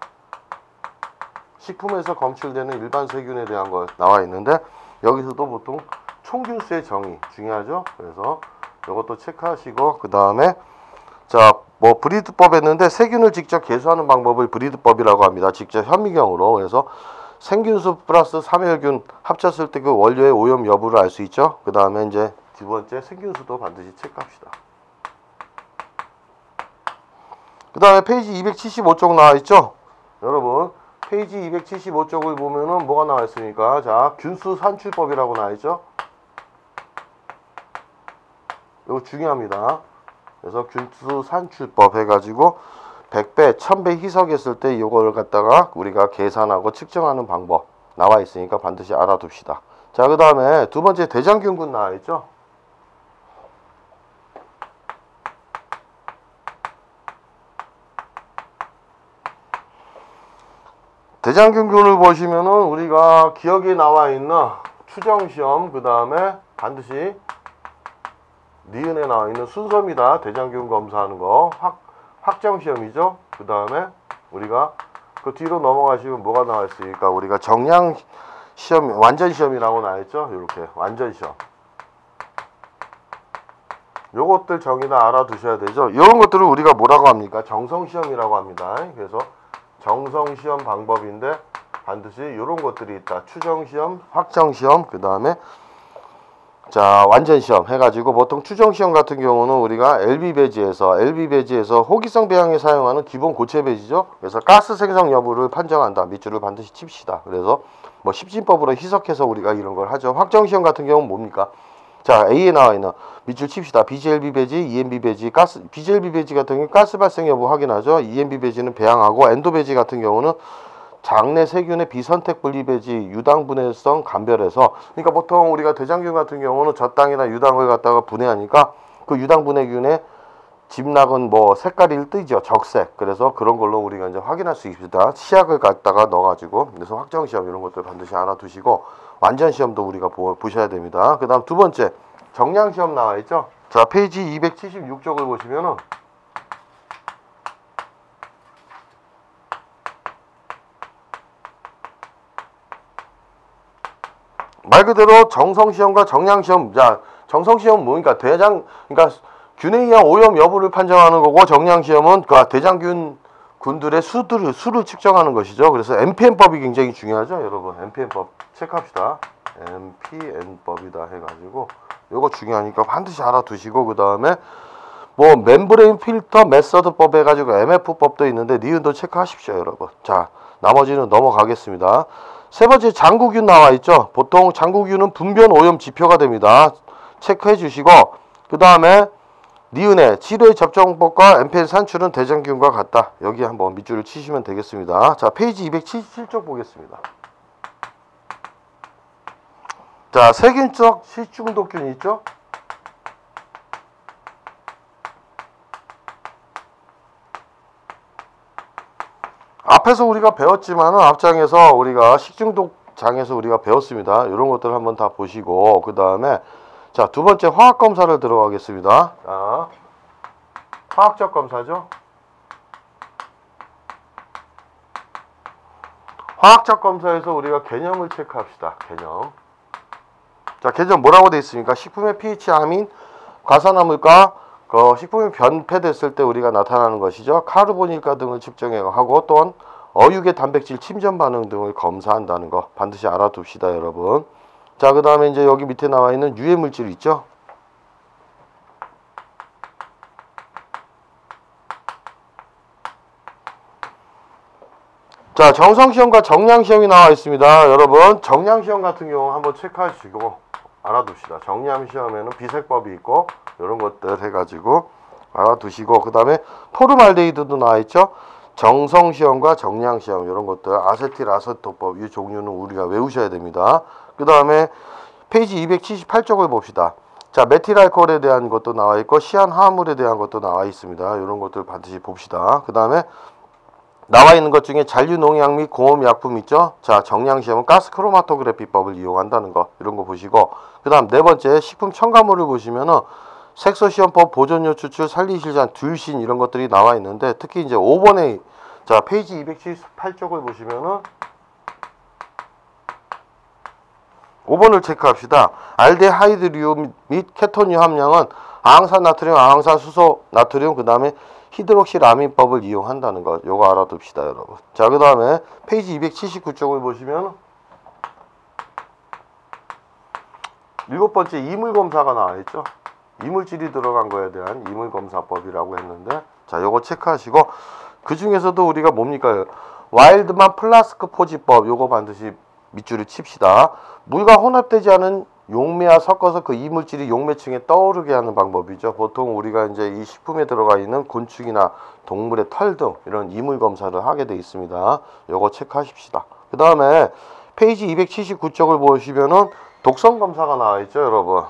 식품에서 검출되는 일반 세균에 대한 거 나와 있는데 여기서도 보통 총균수의 정의 중요하죠. 그래서 이것도 체크하시고 그 다음에 자 뭐 브리드법 했는데 세균을 직접 개수하는 방법을 브리드법이라고 합니다. 직접 현미경으로. 그래서 생균수 플러스 삼혈균 합쳤을 때 그 원료의 오염 여부를 알 수 있죠. 그 다음에 이제 두 번째 생균수도 반드시 체크합시다. 그 다음에 페이지 275쪽 나와 있죠. 여러분 페이지 275쪽을 보면은 뭐가 나와 있습니까? 자 균수 산출법이라고 나와 있죠. 이거 중요합니다. 그래서 균수 산출법 해가지고 100배, 1000배 희석했을 때 이걸 갖다가 우리가 계산하고 측정하는 방법 나와 있으니까 반드시 알아둡시다. 자, 그 다음에 두 번째 대장균군 나와 있죠. 대장균군을 보시면은 우리가 기억에 나와 있는 추정시험 그 다음에 반드시 니은에 나와 있는 순서입니다. 대장균 검사하는 거 확정시험이죠. 그 다음에 우리가 그 뒤로 넘어가시면 뭐가 나와 있으니까 우리가 정량시험 완전시험이라고 나와 있죠. 이렇게 완전시험 요것들 정의 다 알아두셔야 되죠. 이런 것들을 우리가 뭐라고 합니까? 정성시험이라고 합니다. 그래서 정성시험 방법인데 반드시 이런 것들이 있다. 추정시험, 확정시험, 그 다음에 자 완전시험 해가지고 보통 추정시험 같은 경우는 우리가 LB배지에서 호기성 배양에 사용하는 기본 고체 배지죠. 그래서 가스 생성 여부를 판정한다. 밑줄을 반드시 칩시다. 그래서 뭐 십진법으로 희석해서 우리가 이런 걸 하죠. 확정시험 같은 경우는 뭡니까? 자 A에 나와 있는 밑줄 칩시다. BGLB 배지, EMB 배지, BGLB 배지 같은 경우는 가스 발생 여부 확인하죠. EMB 배지는 배양하고 엔도 배지 같은 경우는 장내 세균의 비선택 분리 배지 유당 분해성 감별해서 그러니까 보통 우리가 대장균 같은 경우는 젖당이나 유당을 갖다가 분해하니까 그 유당 분해균의 집락은 뭐 색깔이 뜨죠. 적색. 그래서 그런 걸로 우리가 이제 확인할 수 있습니다. 치약을 갖다가 넣어가지고 그래서 확정시험 이런 것들 반드시 알아두시고 완전시험도 우리가 보셔야 됩니다. 그 다음 두 번째 정량시험 나와 있죠. 자 페이지 276쪽을 보시면은 말 그대로 정성시험과 정량시험. 자, 정성시험은 뭐니까 그러니까 균에 의한 오염 여부를 판정하는 거고, 정량시험은 그 대장균 군들의 수를 측정하는 것이죠. 그래서 MPN법이 굉장히 중요하죠, 여러분. MPN법 체크합시다. MPN법이다 해가지고 요거 중요하니까 반드시 알아두시고, 그 다음에 뭐 멤브레인 필터 메서드법 해가지고 MF법도 있는데 니은도 체크하십시오, 여러분. 자, 나머지는 넘어가겠습니다. 세 번째, 장구균 나와 있죠. 보통 장구균은 분변 오염 지표가 됩니다. 체크해 주시고, 그 다음에 니은의 치료의 접종법과 MPN 산출은 대장균과 같다. 여기 한번 밑줄을 치시면 되겠습니다. 자, 페이지 277쪽 보겠습니다. 자, 세균적 식중독균 있죠? 앞에서 우리가 배웠지만은 앞장에서 우리가 식중독장에서 우리가 배웠습니다. 이런 것들 한번 다 보시고, 그 다음에 자, 두 번째 화학검사를 들어가겠습니다. 자, 화학적 검사죠. 화학적 검사에서 우리가 개념을 체크합시다. 개념. 자, 개념 뭐라고 되어 있습니까? 식품의 pH 아민, 과산화물과 식품이 변폐됐을 때 우리가 나타나는 것이죠. 카르보닐가 등을 측정하고, 또한 어육의 단백질 침전 반응 등을 검사한다는 거 반드시 알아둡시다, 여러분. 자, 그 다음에 이제 여기 밑에 나와 있는 유해 물질 있죠. 자, 정성시험과 정량시험이 나와 있습니다. 여러분, 정량시험 같은 경우 한번 체크하시고 알아둡시다. 정량시험에는 비색법이 있고 이런 것들 해가지고 알아두시고, 그 다음에 포름알데히드도 나와 있죠. 정성시험과 정량시험 이런 것들, 아세틸 아세토법 이 종류는 우리가 외우셔야 됩니다. 그 다음에 페이지 278쪽을 봅시다. 자, 메틸알코올에 대한 것도 나와 있고 시안 화합물에 대한 것도 나와 있습니다. 이런 것들 반드시 봅시다. 그 다음에 나와 있는 것 중에 잔류농약 및 공업약품 있죠. 자, 정량시험은 가스 크로마토그래피법을 이용한다는 거, 이런 거 보시고, 그 다음 네 번째 식품 첨가물을 보시면은 색소시험법, 보존료 추출, 살리실산, 듈신 이런 것들이 나와 있는데, 특히 이제 5번에 자, 페이지 278쪽을 보시면은 5번을 체크합시다. 알데하이드류 및 케톤류 함량은 아항산 나트륨, 아항산 수소 나트륨, 그 다음에 히드록실아민법을 이용한다는 것, 요거 알아둡시다, 여러분. 자, 그 다음에 페이지 279쪽을 보시면 7번째 이물검사가 나와 있죠. 이물질이 들어간 거에 대한 이물검사법이라고 했는데, 자, 요거 체크하시고, 그 중에서도 우리가 뭡니까? 와일드만 플라스크 포지법, 요거 반드시 밑줄을 칩시다. 물과 혼합되지 않은 용매와 섞어서 그 이물질이 용매층에 떠오르게 하는 방법이죠. 보통 우리가 이제 이 식품에 들어가 있는 곤충이나 동물의 털 등 이런 이물 검사를 하게 되어 있습니다. 요거 체크하십시다. 그 다음에 페이지 279쪽을 보시면은 독성 검사가 나와 있죠, 여러분.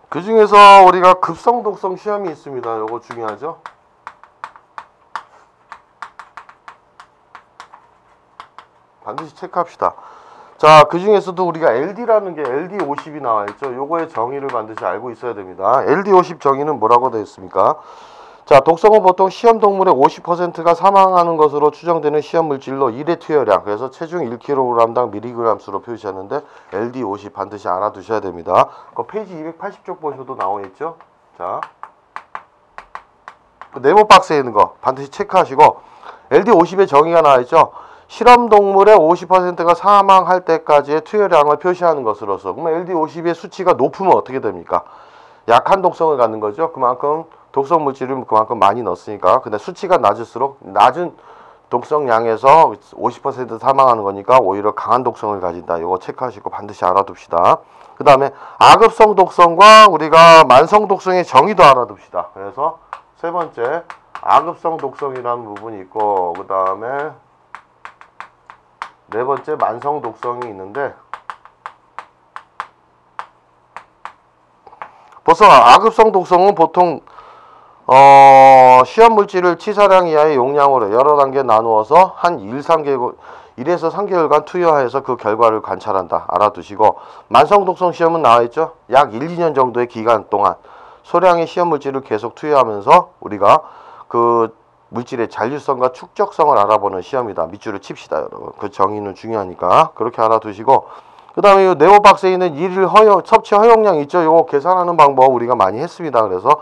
그 중에서 우리가 급성 독성 시험이 있습니다. 요거 중요하죠. 반드시 체크합시다. 자, 그 중에서도 우리가 LD라는 게 LD50이 나와 있죠. 요거의 정의를 반드시 알고 있어야 됩니다. LD50 정의는 뭐라고 되어 있습니까? 자, 독성은 보통 시험 동물의 50%가 사망하는 것으로 추정되는 시험 물질로 일회 투여량, 그래서 체중 1kg당 mg 수로 표시하는데 LD50 반드시 알아두셔야 됩니다. 그 페이지 280쪽 보셔도 나와 있죠. 자, 그 네모 박스에 있는 거 반드시 체크하시고, LD50의 정의가 나와 있죠. 실험 동물의 50%가 사망할 때까지의 투여량을 표시하는 것으로서, 그러면 LD50의 수치가 높으면 어떻게 됩니까? 약한 독성을 갖는 거죠. 그만큼 독성 물질을 그만큼 많이 넣었으니까. 근데 수치가 낮을수록 낮은 독성량에서 50% 사망하는 거니까 오히려 강한 독성을 가진다. 이거 체크하시고 반드시 알아둡시다. 그 다음에 아급성 독성과 우리가 만성 독성의 정의도 알아둡시다. 그래서 세 번째 아급성 독성이라는 부분이 있고, 그 다음에 네 번째 만성 독성이 있는데, 벌써 아급성 독성은 보통 시험 물질을 치사량 이하의 용량으로 여러 단계 나누어서 한 1에서 3개월간 투여해서 그 결과를 관찰한다. 알아두시고, 만성 독성 시험은 나와 있죠. 약 1, 2년 정도의 기간 동안 소량의 시험 물질을 계속 투여하면서 우리가 그 물질의 잔류성과 축적성을 알아보는 시험이다. 밑줄을 칩시다, 여러분. 그 정의는 중요하니까 그렇게 알아두시고, 그 다음에 이 네모박스에 있는 일일 섭취 허용량 있죠. 요거 계산하는 방법 우리가 많이 했습니다. 그래서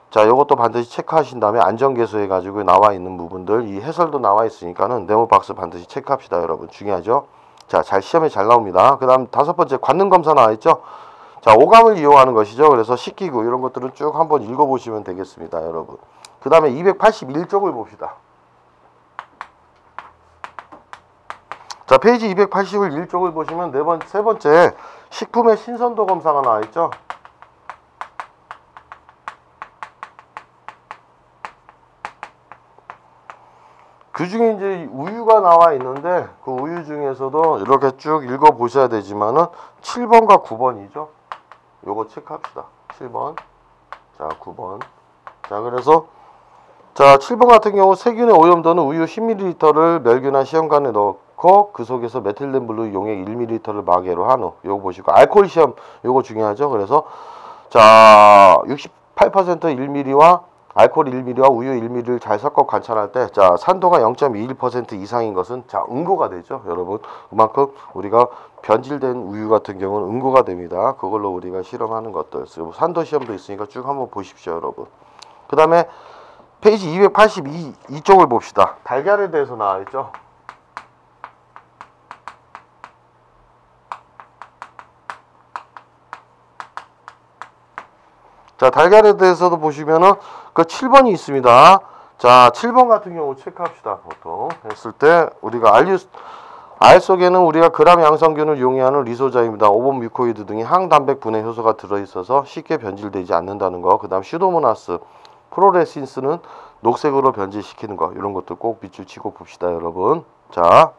자, 요것도 반드시 체크하신 다음에 안전계수 해가지고 나와 있는 부분들, 이 해설도 나와 있으니까는 네모박스 반드시 체크합시다, 여러분. 중요하죠. 자, 잘 시험에 잘 나옵니다. 그 다음 5번째 관능검사 나와 있죠. 자, 오감을 이용하는 것이죠. 그래서 식기구 이런 것들은 쭉 한번 읽어보시면 되겠습니다, 여러분. 그 다음에 281쪽을 봅시다. 자, 페이지 281쪽을 보시면 세 번째 식품의 신선도 검사가 나와 있죠. 그 중에 이제 우유가 나와 있는데 그 우유 중에서도 이렇게 쭉 읽어 보셔야 되지만은 7번과 9번이죠. 요거 체크합시다. 7번. 자, 9번. 자, 그래서 자, 7번 같은 경우 세균의 오염도는 우유 10ml를 멸균한 시험관에 넣고 그 속에서 메틸렌 블루 용액 1ml를 마개로 한 후 요거 보시고 알코올 시험 요거 중요하죠. 그래서 자, 68% 1ml와 알코올 1ml와 우유 1ml를 잘 섞어 관찰할 때 자, 산도가 0.21% 이상인 것은 자, 응고가 되죠. 여러분, 그만큼 우리가 변질된 우유 같은 경우는 응고가 됩니다. 그걸로 우리가 실험하는 것들 산도 시험도 있으니까 쭉 한번 보십시오, 여러분. 그 다음에 페이지 282쪽을 봅시다. 달걀에 대해서 나와 있죠. 자, 달걀에 대해서도 보시면은 그 7번이 있습니다. 자, 7번 같은 경우 체크합시다. 보통 했을 때 우리가 알 속에는 우리가 그람 양성균을 용이하는 리소자입니다. 오본 뮤코이드 등의 항단백 분해 효소가 들어있어서 쉽게 변질되지 않는다는 거. 그 다음 슈도모나스, 프로레신스는 녹색으로 변질시키는 거. 이런 것도 꼭 밑줄 치고 봅시다, 여러분. 자,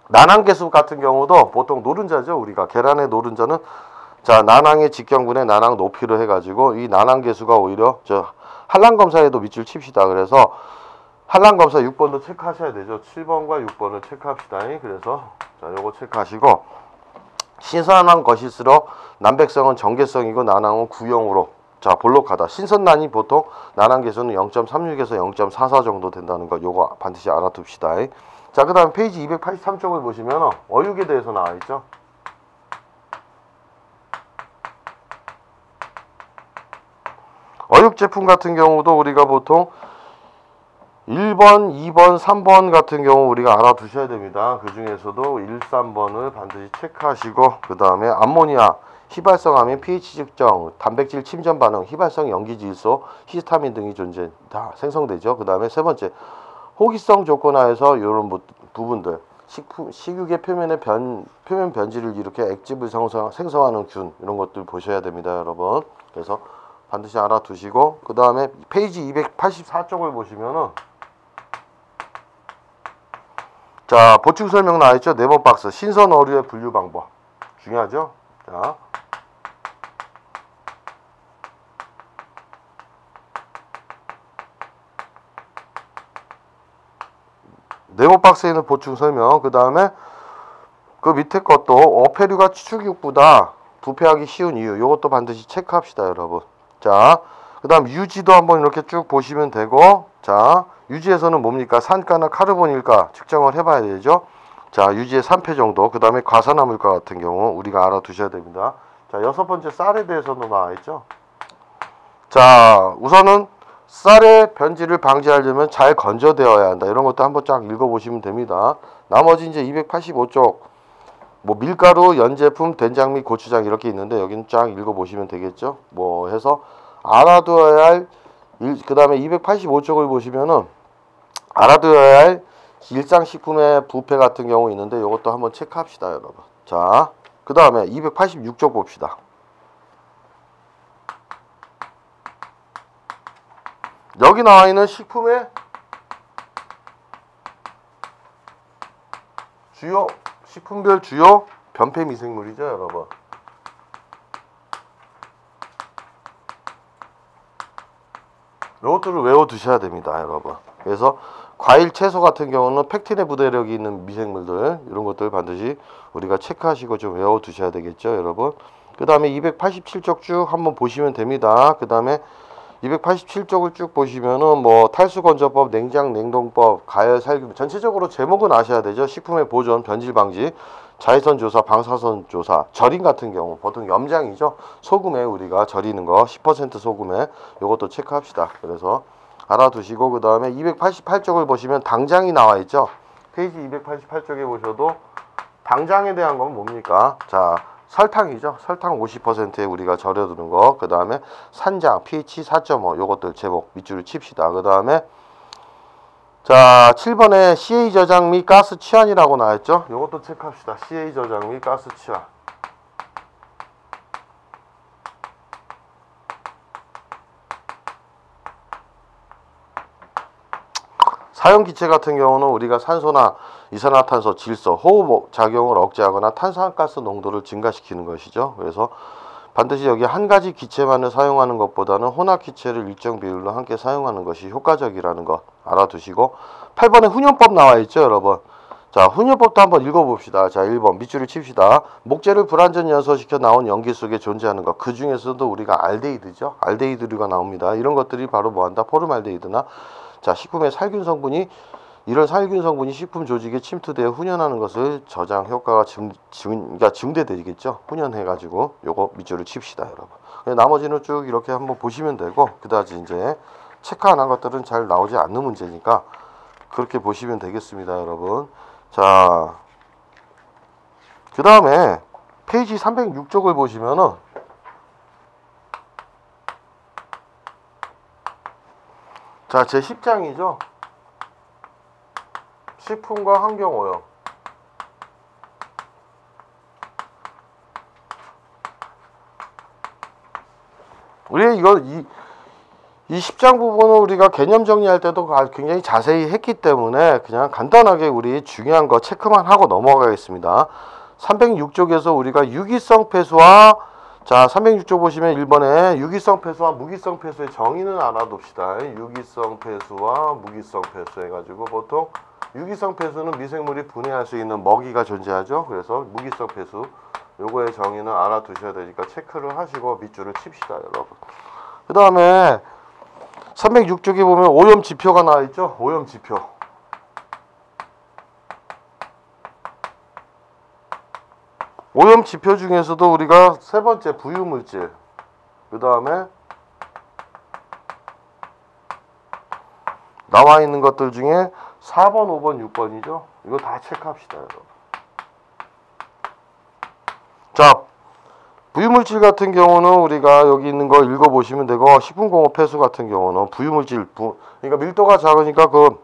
난항계수 같은 경우도 보통 노른자죠. 우리가 계란의 노른자는 자, 난항의 직경분의 난항 높이로 해가지고 이 난항계수가 오히려 저 한란검사에도 밑줄 칩시다. 그래서 한란검사 6번도 체크하셔야 되죠. 7번과 6번을 체크합시다. 그래서 자, 요거 체크하시고 신선한 것일수록 난백성은 정계성이고 난항은 구형으로 자, 볼록하다. 신선난이 보통 난항계수는 0.36에서 0.44 정도 된다는 거 요거 반드시 알아둡시다. 자, 그 다음 페이지 283쪽을 보시면 어육에 대해서 나와 있죠. 어육 제품 같은 경우도 우리가 보통 1번, 2번, 3번 같은 경우 우리가 알아두셔야 됩니다. 그 중에서도 1, 3번을 반드시 체크하시고 그 다음에 암모니아, 휘발성암인 pH 측정, 단백질 침전 반응, 휘발성 염기질소, 히스타민 등이 다 생성되죠. 그 다음에 세 번째 호기성 조건 하에서 이런 부분들 식육의 표면 변질을 일으켜 액집을 생성하는 균 이런 것들 보셔야 됩니다, 여러분. 그래서 반드시 알아두시고 그 다음에 페이지 284쪽을 보시면은 자, 보충 설명 나와 있죠. 네모박스 신선 어류의 분류 방법 중요하죠. 자, 네모박스에 있는 보충 설명 그 다음에 그 밑에 것도 어패류가 추축육보다 부패하기 쉬운 이유 이것도 반드시 체크합시다, 여러분. 자, 그 다음 유지도 한번 이렇게 쭉 보시면 되고 자, 유지에서는 뭡니까? 산가나 카르본일가 측정을 해봐야 되죠. 자, 유지의 3패 정도. 그 다음에 과산화물가 같은 경우 우리가 알아두셔야 됩니다. 자, 6번째 쌀에 대해서도 나와 있죠. 자, 우선은 쌀의 변질을 방지하려면 잘 건조되어야 한다. 이런 것도 한번 쫙 읽어보시면 됩니다. 나머지 이제 285쪽 뭐 밀가루, 연제품, 된장 및 고추장 이렇게 있는데 여기는 쫙 읽어보시면 되겠죠. 뭐 해서 알아두어야 할 그 다음에 285쪽을 보시면은 알아두어야 할 일상식품의 부패 같은 경우 있는데 이것도 한번 체크합시다, 여러분. 자, 그 다음에 286쪽 봅시다. 여기 나와 있는 식품의 식품별 주요 변폐 미생물이죠, 여러분. 이것들을 외워두셔야 됩니다, 여러분. 그래서 과일, 채소 같은 경우는 팩틴의 부대력이 있는 미생물들 이런 것들 반드시 우리가 체크하시고 좀 외워두셔야 되겠죠, 여러분. 그 다음에 287쪽 쭉 한번 보시면 됩니다. 그 다음에 287쪽을 쭉 보시면은 뭐 탈수건조법, 냉장 냉동법, 가열 살균, 전체적으로 제목은 아셔야 되죠. 식품의 보존, 변질 방지, 자외선 조사, 방사선 조사, 절임 같은 경우 보통 염장이죠. 소금에 우리가 절이는 거 10% 소금에 요것도 체크합시다. 그래서 알아두시고 그 다음에 288쪽을 보시면 당장이 나와 있죠. 페이지 288쪽에 보셔도 당장에 대한 건 뭡니까? 자, 설탕이죠. 설탕 50%에 우리가 절여두는 거. 그 다음에 산장, pH 4.5 요것들 제목 밑줄을 칩시다. 그 다음에 자 7번에 CA 저장 및 가스 취한이라고 나왔죠. 요것도 체크합시다. CA 저장 및 가스 취한. 사용기체 같은 경우는 우리가 산소나 이산화탄소, 질소, 호흡 작용을 억제하거나 탄산가스 농도를 증가시키는 것이죠. 그래서 반드시 여기 한 가지 기체만을 사용하는 것보다는 혼합 기체를 일정 비율로 함께 사용하는 것이 효과적이라는 거 알아두시고 8번에 훈연법 나와 있죠, 여러분. 자, 훈연법도 한번 읽어봅시다. 자, 1번 밑줄을 칩시다. 목재를 불완전히 연소시켜 나온 연기 속에 존재하는 것. 그 중에서도 우리가 알데히드죠. 알데히드류가 나옵니다. 이런 것들이 바로 뭐한다? 포름알데히드나 자, 식품의 살균 성분이 이런 살균 성분이 식품 조직에 침투되어 훈연하는 것을 저장 효과가 그러니까 증대되겠죠. 훈연해가지고 요거 밑줄을 칩시다, 여러분. 나머지는 쭉 이렇게 한번 보시면 되고 그다지 이제 체크 안 한 것들은 잘 나오지 않는 문제니까 그렇게 보시면 되겠습니다, 여러분. 자, 그 다음에 페이지 306쪽을 보시면은 자, 제 10장이죠. 식품과 환경오염. 우리 이 10장 부분은 우리가 개념 정리할 때도 굉장히 자세히 했기 때문에 그냥 간단하게 우리 중요한 거 체크만 하고 넘어가겠습니다. 306쪽에서 우리가 유기성 폐수와 자, 306쪽 보시면 1번에 유기성 폐수와 무기성 폐수의 정의는 알아둡시다. 유기성 폐수와 무기성 폐수 해가지고 보통 유기성 폐수는 미생물이 분해할 수 있는 먹이가 존재하죠. 그래서 무기성 폐수 요거의 정의는 알아두셔야 되니까 체크를 하시고 밑줄을 칩시다, 여러분. 그 다음에 306쪽에 보면 오염 지표가 나와 있죠. 오염 지표. 오염 지표 중에서도 우리가 세 번째 부유물질, 그 다음에 나와 있는 것들 중에 4번, 5번, 6번이죠. 이거 다 체크합시다, 여러분. 자, 부유물질 같은 경우는 우리가 여기 있는 거 읽어보시면 되고 식품공업 폐수 같은 경우는 부유물질, 그러니까 밀도가 작으니까 그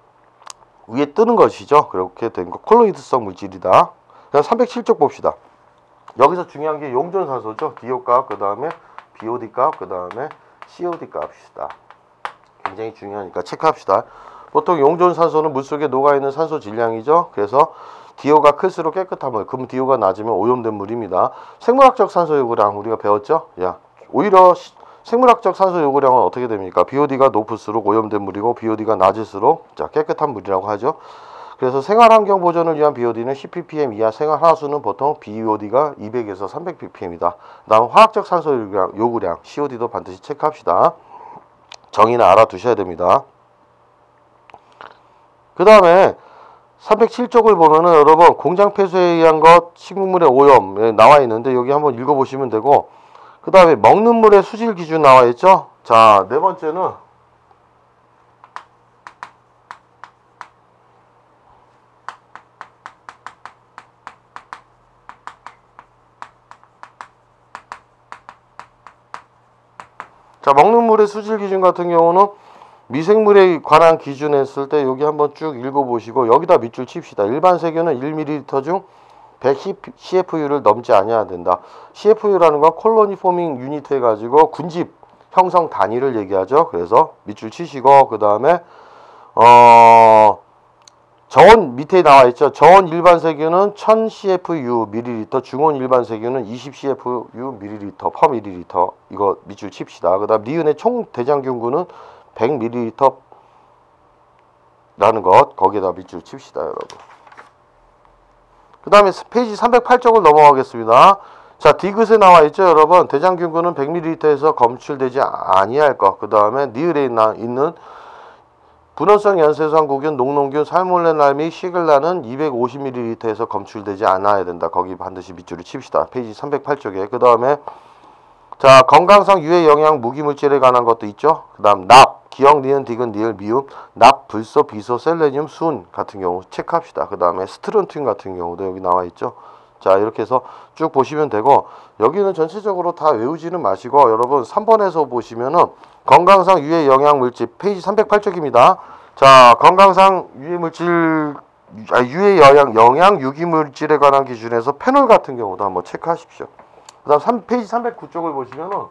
위에 뜨는 것이죠. 그렇게 된 거 콜로이드성 물질이다. 그냥 307쪽 봅시다. 여기서 중요한 게 용존산소죠. DO 값, 그 다음에 BOD 값, 그 다음에 COD 값이다. 굉장히 중요하니까 체크합시다. 보통 용존산소는 물속에 녹아있는 산소 질량이죠. 그래서 DO가 클수록 깨끗한 물, 그럼 DO가 낮으면 오염된 물입니다. 생물학적 산소 요구량 우리가 배웠죠? 야, 오히려 생물학적 산소 요구량은 어떻게 됩니까? BOD가 높을수록 오염된 물이고 BOD가 낮을수록 자, 깨끗한 물이라고 하죠. 그래서 생활환경 보존을 위한 BOD는 10ppm 이하 생활하수는 보통 BOD가 200에서 300ppm이다. 다음 화학적 산소 요구량 COD도 반드시 체크합시다. 정의는 알아두셔야 됩니다. 그 다음에 307쪽을 보면은 여러분 공장 폐수에 의한 것 식물의 오염 나와 있는데 여기 한번 읽어보시면 되고 그 다음에 먹는 물의 수질 기준 나와 있죠. 자, 네 번째는 자, 먹는 물의 수질 기준 같은 경우는 미생물에 관한 기준 했을 때 여기 한번 쭉 읽어보시고 여기다 밑줄 칩시다. 일반 세균은 1ml 중 110 CFU를 넘지 아니어야 된다. CFU라는 건 콜로니 포밍 유니트 해가지고 군집 형성 단위를 얘기하죠. 그래서 밑줄 치시고 그 다음에 저온 밑에 나와 있죠. 저온 일반 세균은 1000 CFU ml, 중온 일반 세균은 20 CFU ml per ml. 이거 밑줄 칩시다. 그 다음 니은의 총 대장균군은 100ml 라는 것 거기에다 밑줄 칩시다, 여러분. 그 다음에 페이지 308쪽을 넘어가겠습니다. 자, 디귿에 나와 있죠, 여러분. 대장균군은 100ml에서 검출되지 아니할 것. 그 다음에 니을에 있는 분원성 연쇄상구균, 녹농균, 살몰레나 및 시글라는 250ml에서 검출되지 않아야 된다. 거기 반드시 밑줄을 칩시다. 페이지 308쪽에. 그 다음에 자, 건강상 유해 영양 무기물질에 관한 것도 있죠. 그 다음 납, 기억, 니은, 디귿, 니을, 미음, 납, 불소, 비소, 셀레늄, 순 같은 경우 체크합시다. 그 다음에 스트론튬 같은 경우도 여기 나와 있죠. 자, 이렇게 해서 쭉 보시면 되고, 여기는 전체적으로 다 외우지는 마시고, 여러분 3번에서 보시면은 건강상 유해 영양 물질, 페이지 308쪽입니다. 자, 건강상 유해 영양 유기 물질에 관한 기준에서 페놀 같은 경우도 한번 체크하십시오. 그 다음 페이지 309쪽을 보시면은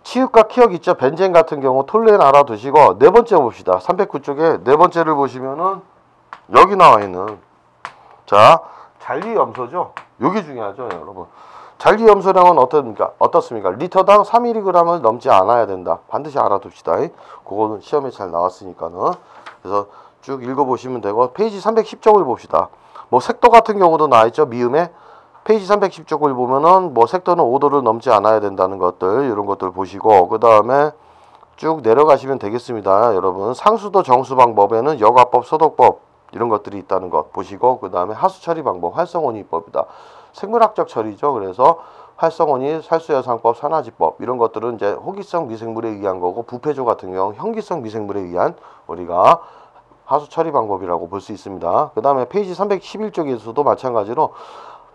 치읓과 키역 있죠. 벤젠 같은 경우 톨렌 알아두시고, 네 번째 봅시다. 309쪽에 네 번째를 보시면은 여기 나와 있는 자, 잔류염소죠. 여기 중요하죠, 여러분. 잔류염소량은 어떻습니까? 리터당 3mg을 넘지 않아야 된다. 반드시 알아둡시다. 그거는 시험에 잘 나왔으니까는. 그래서 쭉 읽어보시면 되고, 페이지 310쪽을 봅시다. 뭐 색도 같은 경우도 나와있죠. 미음에 페이지 310쪽을 보면은 뭐 색도는 5도를 넘지 않아야 된다는 것들, 이런 것들 보시고, 그 다음에 쭉 내려가시면 되겠습니다. 여러분 상수도 정수 방법에는 여과법, 소독법 이런 것들이 있다는 것 보시고, 그 다음에 하수 처리 방법, 활성온이법이다. 생물학적 처리죠. 그래서 활성온이, 살수여상법, 산화지법 이런 것들은 이제 호기성 미생물에 의한 거고, 부패조 같은 경우 현기성 미생물에 의한 우리가 하수 처리 방법이라고 볼 수 있습니다. 그 다음에 페이지 311쪽에서도 마찬가지로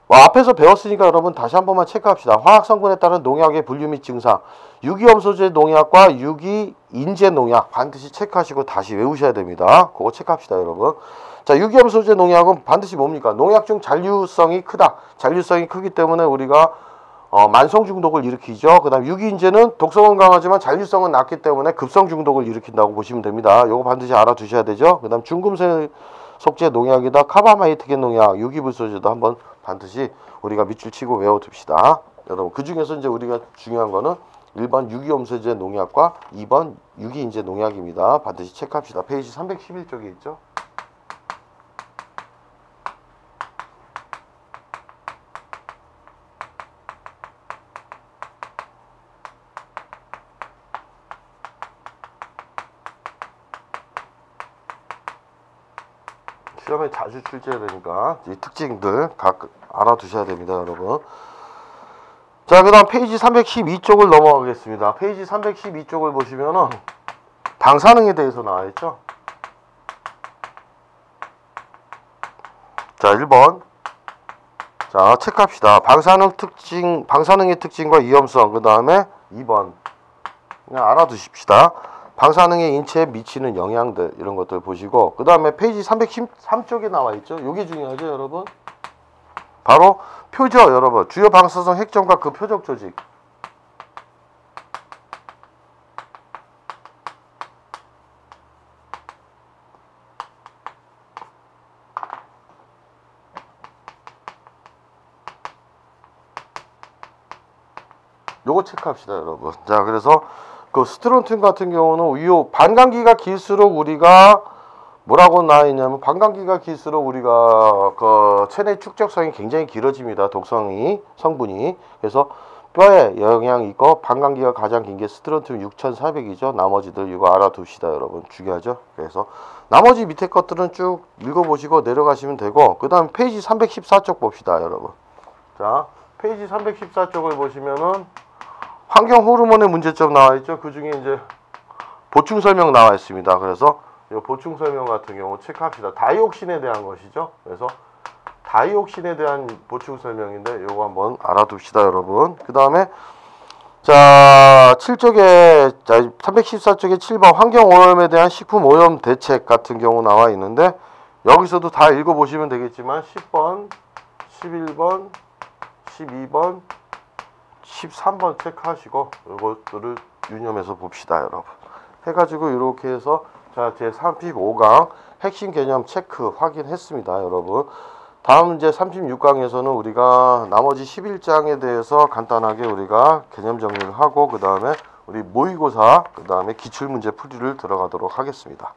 앞에서 배웠으니까 여러분 다시 한 번만 체크합시다. 화학성분에 따른 농약의 분류 및 증상, 유기염소제 농약과 유기인제 농약 반드시 체크하시고 다시 외우셔야 됩니다. 그거 체크합시다, 여러분. 자, 유기염소제 농약은 반드시 뭡니까? 농약 중 잔류성이 크다. 잔류성이 크기 때문에 우리가 만성 중독을 일으키죠. 그 다음 유기인제는 독성은 강하지만 잔류성은 낮기 때문에 급성 중독을 일으킨다고 보시면 됩니다. 요거 반드시 알아두셔야 되죠. 그 다음 중금속 속제 농약이다. 카바마이트겐 농약, 유기불소제도 한번 반드시 우리가 밑줄 치고 외워둡시다. 여러분 그 중에서 이제 우리가 중요한 거는 1번 유기염소제 농약과 2번 유기인제 농약입니다. 반드시 체크합시다. 페이지 311쪽에 있죠. 시험에 자주 출제되니까 이 특징들 각 알아두셔야 됩니다, 여러분. 자, 그 다음 페이지 312쪽을 넘어가겠습니다. 페이지 312쪽을 보시면은 방사능에 대해서 나와 있죠. 자, 1번. 자, 체크합시다. 방사능의 특징과 위험성. 그 다음에 2번. 그냥 알아두십시다. 방사능의 인체에 미치는 영향들 이런 것들 보시고, 그 다음에 페이지 313쪽에 나와 있죠. 이게 중요하죠, 여러분. 바로 표적, 여러분. 주요 방사성 핵점과 그 표적 조직. 요거 체크합시다, 여러분. 자, 그래서 그 스트론튬 같은 경우는 이 반감기가 길수록 우리가 뭐라고 나와 있냐면, 반감기가 길수록 우리가 그 체내 축적성이 굉장히 길어집니다. 독성이 성분이. 그래서 뼈에 영향이 있고, 반감기가 가장 긴 게 스트론튬 6400이죠. 나머지들 이거 알아둡시다, 여러분. 중요하죠. 그래서 나머지 밑에 것들은 쭉 읽어보시고 내려가시면 되고, 그 다음 페이지 314쪽 봅시다, 여러분. 자, 페이지 314쪽을 보시면은 환경 호르몬의 문제점 나와 있죠. 그 중에 이제 보충 설명 나와 있습니다. 그래서 이 보충 설명 같은 경우 체크합시다. 다이옥신에 대한 것이죠. 그래서 다이옥신에 대한 보충 설명인데 요거 한번 알아둡시다, 여러분. 그 다음에 자 7쪽에 314쪽에 7번 환경 오염에 대한 식품 오염 대책 같은 경우 나와 있는데, 여기서도 다 읽어보시면 되겠지만 10번, 11번, 12번, 13번 체크하시고 이것들을 유념해서 봅시다, 여러분. 해가지고 이렇게 해서 자, 제 35강 핵심 개념 체크 확인했습니다, 여러분. 다음 이제 36강에서는 우리가 나머지 11장에 대해서 간단하게 우리가 개념 정리를 하고, 그 다음에 우리 모의고사, 그 다음에 기출문제 풀이를 들어가도록 하겠습니다.